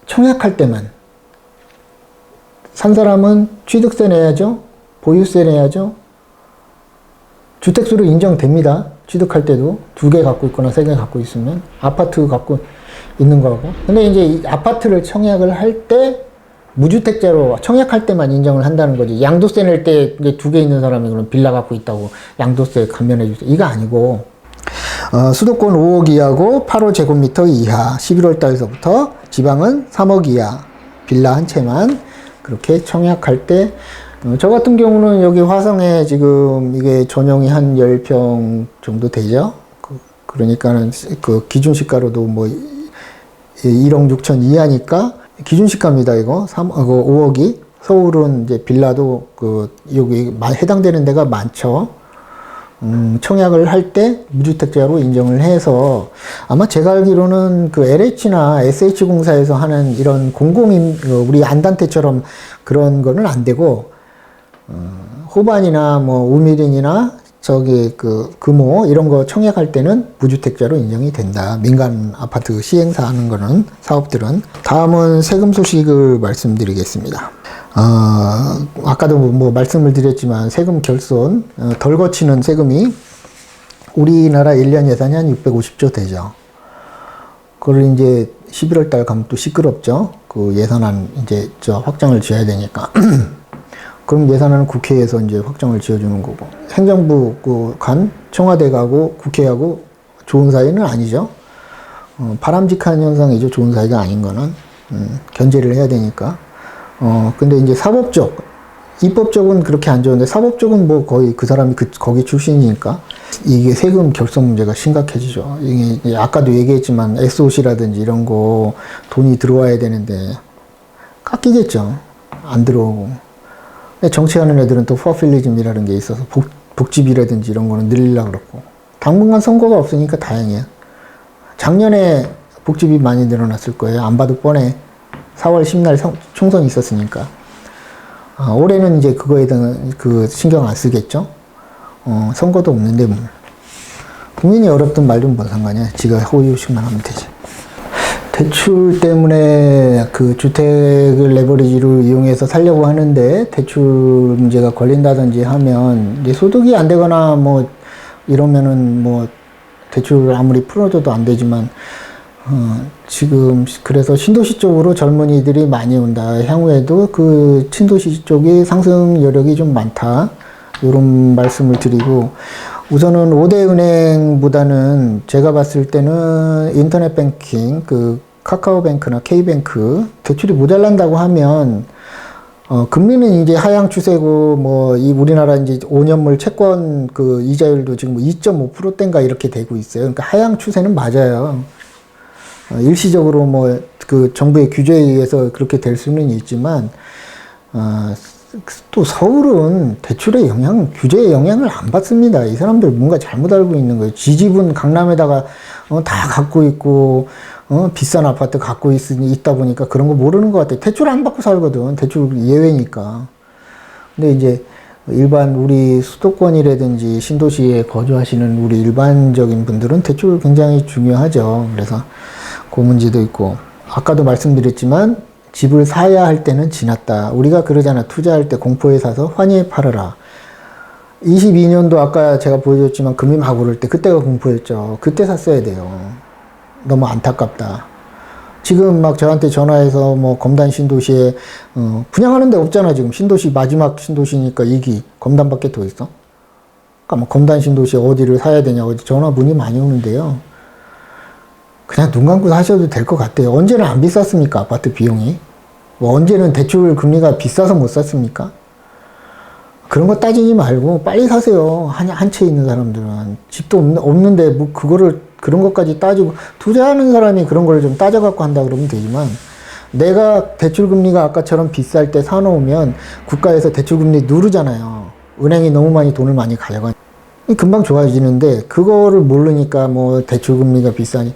청약할 때만. 산 사람은 취득세 내야죠. 보유세 내야죠. 주택수로 인정됩니다. 취득할 때도 2개 갖고 있거나 3개 갖고 있으면. 아파트 갖고 있는 거고. 근데 이제 이 아파트를 청약을 할 때 무주택자로 청약할 때만 인정을 한다는 거지. 양도세 낼 때 2개 있는 사람이 그럼 빌라 갖고 있다고 양도세 감면해 주세요. 이거 아니고, 수도권 5억 이하고 85제곱미터 이하 11월 달서부터, 지방은 3억 이하 빌라 한 채만 그렇게 청약할 때, 저 같은 경우는 여기 화성에 지금 이게 전용이 한 10평 정도 되죠. 그러니까는 그 기준시가로도 뭐 1억 6천 이하니까 기준시가입니다. 이거 5억이. 서울은 이제 빌라도 여기 해당되는 데가 많죠. 청약을 할 때 무주택자로 인정을 해서, 아마 제가 알기로는 LH나 SH공사에서 하는 이런 우리 안단테처럼 그런 거는 안 되고, 호반이나 뭐 우미린이나 저기 그 금호 이런 거 청약할 때는 무주택자로 인정이 된다. 민간 아파트 시행사 하는 거는 사업들은. 다음은 세금 소식을 말씀드리겠습니다. 아까도 뭐 말씀을 드렸지만 세금 결손 덜 거치는 세금이 우리나라 1년 예산이 한 650조 되죠. 그걸 이제 11월 달 가면 또 시끄럽죠. 그 예산안 이제 확정을 지어야 되니까. 그럼 예산안은 국회에서 이제 확정을 지어주는 거고. 행정부 간 청와대 가고 국회하고 좋은 사이는 아니죠. 바람직한 현상이죠. 좋은 사이가 아닌 거는. 견제를 해야 되니까. 근데 이제 사법적, 입법적은 그렇게 안 좋은데 사법적은 뭐 거의 그 사람이 거기 출신이니까 이게 세금 결손 문제가 심각해지죠. 이게 아까도 얘기했지만 SOC라든지 이런 거 돈이 들어와야 되는데 깎이겠죠. 안 들어오고. 근데 정치하는 애들은 또 포퓰리즘이라는 게 있어서 복지비라든지 이런 거는 늘리려고 그러고. 당분간 선거가 없으니까 다행이에요. 작년에 복지비 많이 늘어났을 거예요. 안 봐도 뻔해. 4월 10날 총선이 있었으니까. 올해는 이제 그거에 대한 신경 안 쓰겠죠. 선거도 없는데 뭐. 국민이 어렵든 말든 뭔 상관이야. 지가 호의호식만 하면 되지. 대출 때문에 그 주택을 레버리지로 이용해서 살려고 하는데 대출 문제가 걸린다든지 하면 이제 소득이 안 되거나 뭐 이러면은 뭐 대출을 아무리 풀어줘도 안 되지만 지금 그래서 신도시 쪽으로 젊은이들이 많이 온다. 향후에도 그 신도시 쪽이 상승 여력이 좀 많다. 이런 말씀을 드리고 우선은 5대 은행보다는 제가 봤을 때는 인터넷 뱅킹, 그 카카오뱅크나 K뱅크 대출이 모자란다고 하면 금리는 이제 하향 추세고 뭐 이 우리나라 이제 5년물 채권 그 이자율도 지금 2.5%대인가 이렇게 되고 있어요. 그러니까 하향 추세는 맞아요. 일시적으로 뭐 그 정부의 규제에 의해서 그렇게 될 수는 있지만 또 서울은 대출의 규제의 영향을 안 받습니다. 이 사람들 뭔가 잘못 알고 있는 거예요. 지집은 강남에다가 다 갖고 있고 비싼 아파트 갖고 있다 보니까 그런 거 모르는 것 같아요. 대출 안 받고 살거든. 대출 예외니까. 근데 이제 일반 우리 수도권이라든지 신도시에 거주하시는 우리 일반적인 분들은 대출 굉장히 중요하죠. 그래서 그 문제도 있고 아까도 말씀드렸지만 집을 사야 할 때는 지났다. 우리가 그러잖아. 투자할 때 공포에 사서 환희에 팔아라. 22년도 아까 제가 보여줬지만 금이 막 오를 때 그때가 공포였죠. 그때 샀어야 돼요. 너무 안타깝다. 지금 막 저한테 전화해서 뭐 검단 신도시에 분양하는 데 없잖아. 지금 신도시 마지막 신도시니까 2기 검단밖에 더 있어. 그러니까 뭐 검단 신도시에 어디를 사야 되냐 어디 전화 문의 많이 오는데요. 그냥 눈 감고 사셔도 될 것 같아요. 언제는 안 비쌌습니까? 아파트 비용이. 뭐 언제는 대출 금리가 비싸서 못 샀습니까? 그런 거 따지지 말고 빨리 사세요. 한 채 있는 사람들은. 집도 없는데 뭐 그런 것까지 따지고 투자하는 사람이 그런 걸 좀 따져갖고 한다 그러면 되지만 내가 대출 금리가 아까처럼 비쌀 때 사놓으면 국가에서 대출 금리 누르잖아요. 은행이 너무 많이 돈을 많이 가져가. 금방 좋아지는데 그거를 모르니까 뭐 대출 금리가 비싸니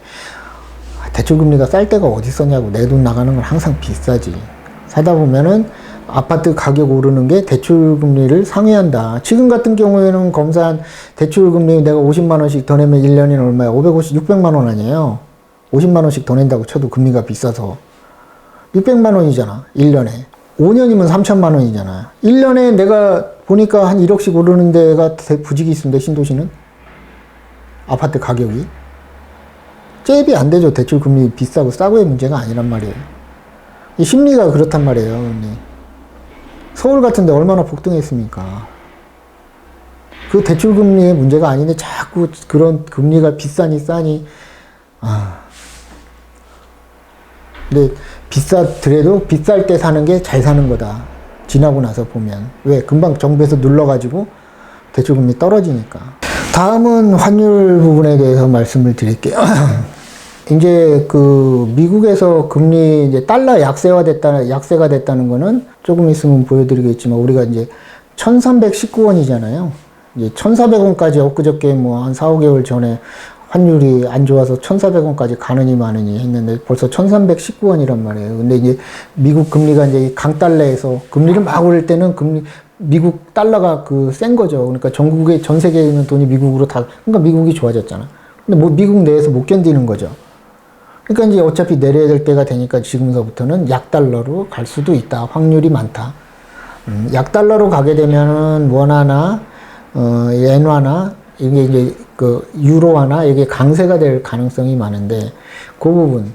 대출 금리가 쌀 때가 어디 있었냐고. 내 돈 나가는 건 항상 비싸지. 사다 보면은 아파트 가격 오르는 게 대출 금리를 상회한다. 지금 같은 경우에는 검사한 대출 금리 내가 50만 원씩 더 내면 1년이면 얼마야? 600만 원 아니에요. 50만 원씩 더 낸다고 쳐도 금리가 비싸서 600만 원이잖아. 1년에. 5년이면 3천만 원이잖아. 1년에 내가 보니까 한 1억씩 오르는 데가 부직이 있습니다. 신도시는. 아파트 가격이. 잽이 안 되죠. 대출 금리 비싸고 싸고의 문제가 아니란 말이에요. 이 심리가 그렇단 말이에요. 서울 같은 데 얼마나 폭등했습니까? 그 대출 금리의 문제가 아닌데 자꾸 그런 금리가 비싸니 싸니. 근데 비싸더라도 비쌀 때 사는 게 잘 사는 거다. 지나고 나서 보면. 왜? 금방 정부에서 눌러가지고 대출 금리 떨어지니까. 다음은 환율 부분에 대해서 말씀을 드릴게요. 이제 그 미국에서 금리 이제 달러 약세가 됐다는 거는 조금 있으면 보여드리겠지만 우리가 이제 1319원이잖아요. 이제 1400원까지 엊그저께 뭐 한 4, 5개월 전에 환율이 안 좋아서 1400원까지 가느니 마느니 했는데 벌써 1319원이란 말이에요. 근데 이제 미국 금리가 이제 강달러에서 금리를 막 올릴 때는 미국 달러가 센 거죠. 그러니까 전국에, 전 세계에 있는 돈이 미국으로 그러니까 미국이 좋아졌잖아. 근데 뭐 미국 내에서 못 견디는 거죠. 그러니까 이제 어차피 내려야 될 때가 되니까 지금서부터는 약달러로 갈 수도 있다. 확률이 많다. 약달러로 가게 되면은 원화나, 엔화나, 이게 이제 유로화나 이게 강세가 될 가능성이 많은데, 그 부분.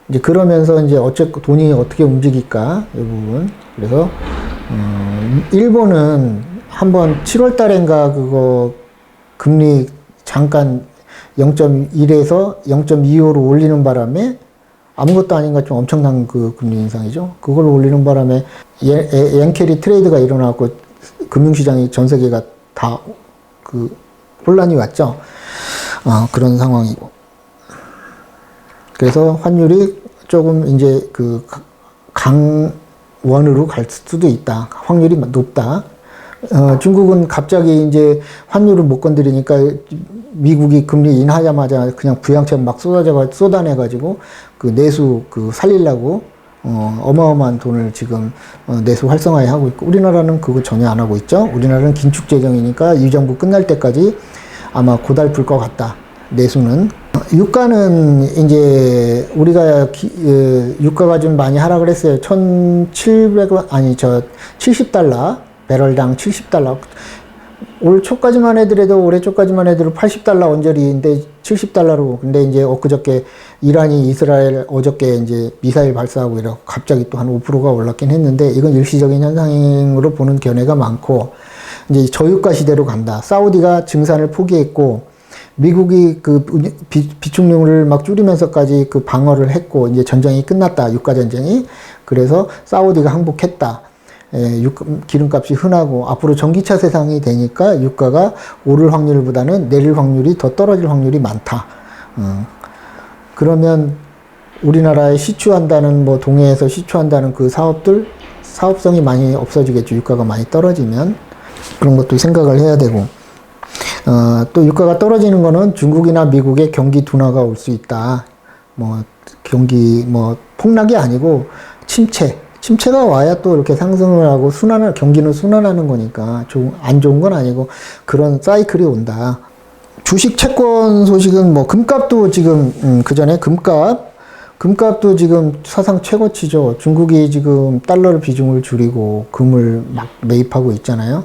이제 그러면서 이제 돈이 어떻게 움직일까? 이 부분. 그래서, 일본은 한번 7월 달인가 금리 잠깐 0.1에서 0.25로 올리는 바람에 아무것도 아닌 것좀 엄청난 금리 인상이죠. 그걸 올리는 바람에 엔캐리 트레이드가 일어나고 금융시장이 전 세계가 다 혼란이 왔죠. 그런 상황이고. 그래서 환율이 조금 이제 강원으로 갈 수도 있다. 확률이 높다. 중국은 갑자기 이제 환율을 못 건드리니까 미국이 금리 인하자마자 그냥 부양책 막 쏟아내가지고 내수 살리려고 어마어마한 돈을 지금 내수 활성화에 하고 있고, 우리나라는 그거 전혀 안 하고 있죠. 우리나라는 긴축 재정이니까 이 정부 끝날 때까지 아마 고달플 것 같다. 내수는. 유가는 이제 우리가 유가가 좀 많이 하락을 했어요. 70달러, 배럴당 70달러. 올 초까지만 해더라도, 올해 초까지만 해도 80달러 언저리인데 70달러로. 근데 이제 엊그저께 이란이 이스라엘 어저께 이제 미사일 발사하고 이러고 갑자기 또 한 5%가 올랐긴 했는데, 이건 일시적인 현상으로 보는 견해가 많고, 이제 저유가 시대로 간다. 사우디가 증산을 포기했고, 미국이 비축률을 막 줄이면서까지 방어를 했고, 이제 전쟁이 끝났다. 유가 전쟁이. 그래서 사우디가 항복했다. 기름값이 흔하고 앞으로 전기차 세상이 되니까 유가가 오를 확률보다는 내릴 확률이 더 떨어질 확률이 많다. 그러면 우리나라에 시추한다는, 동해에서 시추한다는 사업성이 많이 없어지겠죠. 유가가 많이 떨어지면. 그런 것도 생각을 해야 되고, 또 유가가 떨어지는 거는 중국이나 미국의 경기 둔화가 올 수 있다. 경기 폭락이 아니고 침체가 와야 또 이렇게 상승을 하고 경기는 순환하는 거니까 안 좋은 건 아니고 그런 사이클이 온다. 주식 채권 소식은 금값도 지금 그전에 금값도 지금 사상 최고치죠. 중국이 지금 달러를 비중을 줄이고 금을 막 매입하고 있잖아요.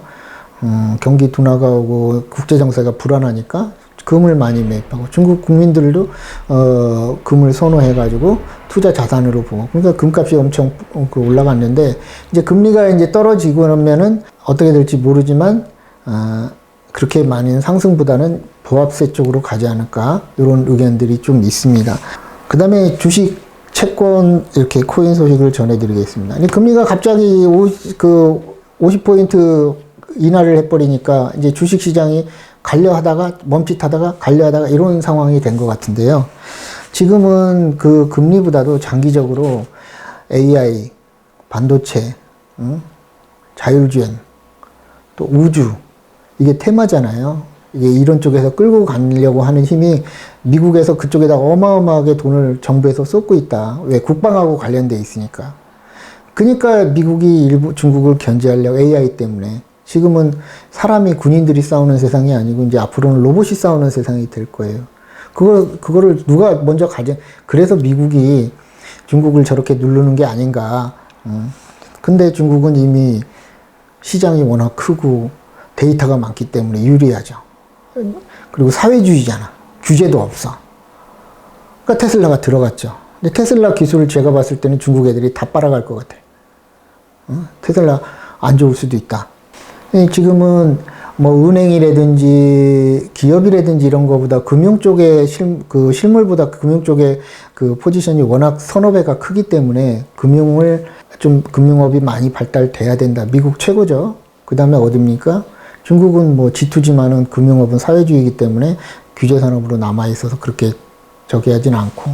경기 둔화가 오고 국제 정세가 불안하니까 금을 많이 매입하고, 중국 국민들도 금을 선호해가지고 투자 자산으로 보고, 그러니까 금값이 엄청 올라갔는데, 이제 금리가 이제 떨어지고 나면은 어떻게 될지 모르지만 그렇게 많은 상승보다는 보합세 쪽으로 가지 않을까, 이런 의견들이 좀 있습니다. 그 다음에 주식 채권 이렇게 코인 소식을 전해드리겠습니다. 금리가 갑자기 50포인트 인하를 해버리니까 이제 주식 시장이 멈칫하다가 갈려하다가 이런 상황이 된 것 같은데요. 지금은 금리보다도 장기적으로 AI, 반도체, 자율주행, 또 우주, 이게 테마잖아요. 이게 이런 쪽에서 끌고 가려고 하는 힘이 미국에서 그쪽에다 어마어마하게 돈을 정부에서 쏟고 있다. 왜? 국방하고 관련돼 있으니까. 그러니까 미국이 중국을 견제하려고, AI 때문에. 지금은 사람이, 군인들이 싸우는 세상이 아니고 이제 앞으로는 로봇이 싸우는 세상이 될 거예요. 그거를 누가 먼저 그래서 미국이 중국을 저렇게 누르는 게 아닌가. 근데 중국은 이미 시장이 워낙 크고 데이터가 많기 때문에 유리하죠. 그리고 사회주의잖아. 규제도 없어. 그러니까 테슬라가 들어갔죠. 근데 테슬라 기술을 제가 봤을 때는 중국 애들이 다 빨아갈 것 같아요. 테슬라 안 좋을 수도 있다. 지금은 은행이라든지 기업이라든지 이런 거보다 금융 쪽에 실물보다 금융 쪽에 포지션이 워낙 선호배가 크기 때문에 금융업이 많이 발달돼야 된다. 미국 최고죠. 그 다음에 어딥니까? 중국은 G2G만은 금융업은 사회주의이기 때문에 규제 산업으로 남아 있어서 그렇게 저기 하진 않고,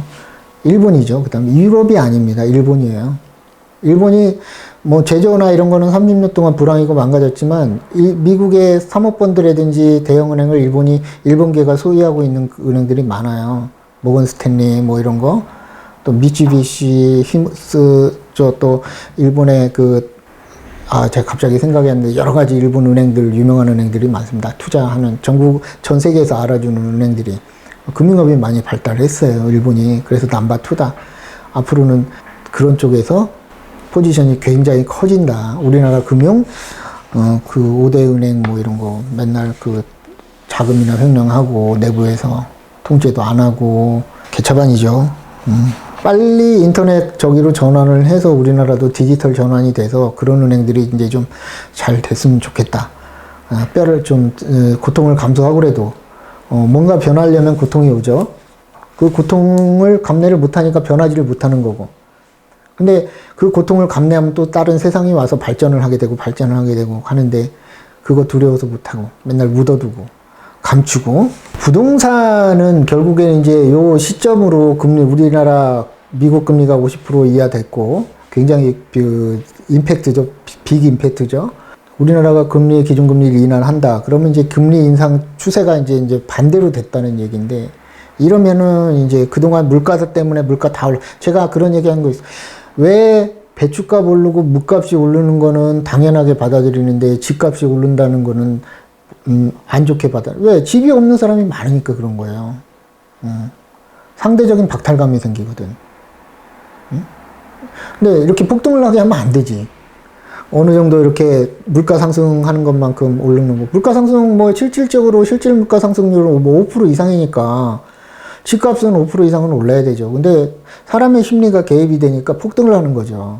일본이죠. 그 다음에 유럽이 아닙니다. 일본이에요. 일본이 제조나 이런 거는 30년 동안 불황이고 망가졌지만, 미국의 사모펀드라든지 대형은행을 일본계가 소유하고 있는 은행들이 많아요. 모건 스탠리 이런 거, 또 미쯔비시, 히무스, 또 일본의 제가 갑자기 생각이 안 나는데 여러 가지 일본 은행들, 유명한 은행들이 많습니다. 투자하는 전 세계에서 알아주는 은행들이. 금융업이 많이 발달했어요, 일본이. 그래서 남바투다. 앞으로는 그런 쪽에서 포지션이 굉장히 커진다. 우리나라 금융, 그 5대 은행 뭐 이런 거 맨날 그 자금이나 횡령하고 내부에서 통제도 안 하고 개차반이죠. 빨리 인터넷 저기로 전환을 해서 우리나라도 디지털 전환이 돼서 그런 은행들이 이제 좀 잘 됐으면 좋겠다. 뼈를 좀 고통을 감수하고라도 뭔가 변하려면 고통이 오죠. 그 고통을 감내를 못하니까 변하지를 못하는 거고. 근데 그 고통을 감내하면 또 다른 세상이 와서 발전을 하게 되고 하는데 그거 두려워서 못하고 맨날 묻어두고 감추고. 부동산은 결국에는 이제 요 시점으로 금리, 우리나라 미국 금리가 50% 이하 됐고 굉장히 임팩트죠. 빅 임팩트죠. 우리나라가 기준금리를 인하한다. 그러면 이제 금리 인상 추세가 이제 반대로 됐다는 얘기인데, 이러면은 이제 그동안 물가 때문에 물가 다 올라. 제가 그런 얘기 한 거 있어요. 왜 배추값 오르고 물값이 오르는 거는 당연하게 받아들이는데 집값이 오른다는 거는 안 좋게 왜? 집이 없는 사람이 많으니까 그런 거예요. 상대적인 박탈감이 생기거든. 근데 이렇게 폭등을 하게 하면 안 되지. 어느 정도 이렇게 물가 상승하는 것만큼 오르는 거. 물가 상승 실질적으로 실질 물가 상승률은 5% 이상이니까 집값은 5% 이상은 올라야 되죠. 근데 사람의 심리가 개입이 되니까 폭등을 하는 거죠.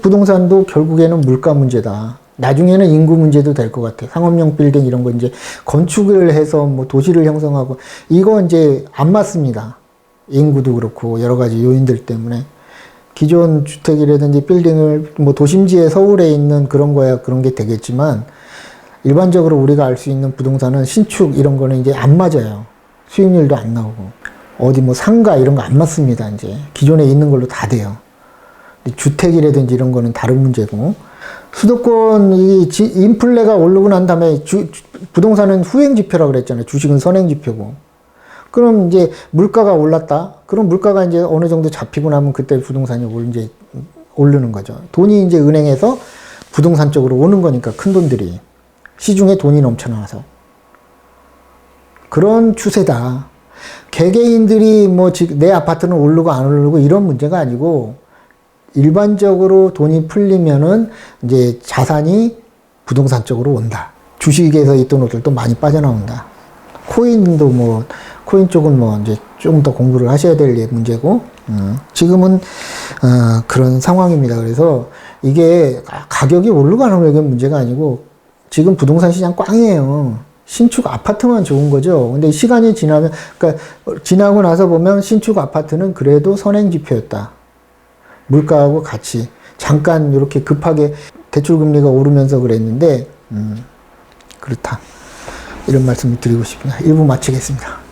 부동산도 결국에는 물가 문제다. 나중에는 인구 문제도 될 것 같아. 상업용 빌딩 이런 거 이제 건축을 해서 도시를 형성하고, 이거 이제 안 맞습니다. 인구도 그렇고 여러 가지 요인들 때문에. 기존 주택이라든지 빌딩을 도심지에 서울에 있는 그런 거야 그런 게 되겠지만, 일반적으로 우리가 알 수 있는 부동산은 신축 이런 거는 이제 안 맞아요. 수익률도 안 나오고. 어디 상가 이런 거 안 맞습니다. 이제 기존에 있는 걸로 다 돼요. 주택이라든지 이런 거는 다른 문제고. 수도권 인플레가 오르고 난 다음에 부동산은 후행 지표라고 그랬잖아요. 주식은 선행 지표고. 그럼 이제 물가가 올랐다. 그럼 물가가 이제 어느 정도 잡히고 나면 그때 부동산이 이제 오르는 거죠. 돈이 이제 은행에서 부동산 쪽으로 오는 거니까, 큰 돈들이. 시중에 돈이 넘쳐나와서. 그런 추세다. 개개인들이 내 아파트는 오르고 안 오르고 이런 문제가 아니고, 일반적으로 돈이 풀리면은 이제 자산이 부동산 쪽으로 온다. 주식에서 있던 옷들도 많이 빠져나온다. 코인도 코인 쪽은 이제 좀 더 공부를 하셔야 될 문제고, 지금은 그런 상황입니다. 그래서 이게 가격이 오르고 안 오르는 게 문제가 아니고, 지금 부동산 시장 꽝이에요. 신축 아파트만 좋은 거죠. 근데 시간이 지나고 나서 보면 신축 아파트는 그래도 선행 지표였다. 물가하고 같이 잠깐 이렇게 급하게 대출금리가 오르면서 그랬는데, 그렇다. 이런 말씀을 드리고 싶습니다. 1부 마치겠습니다.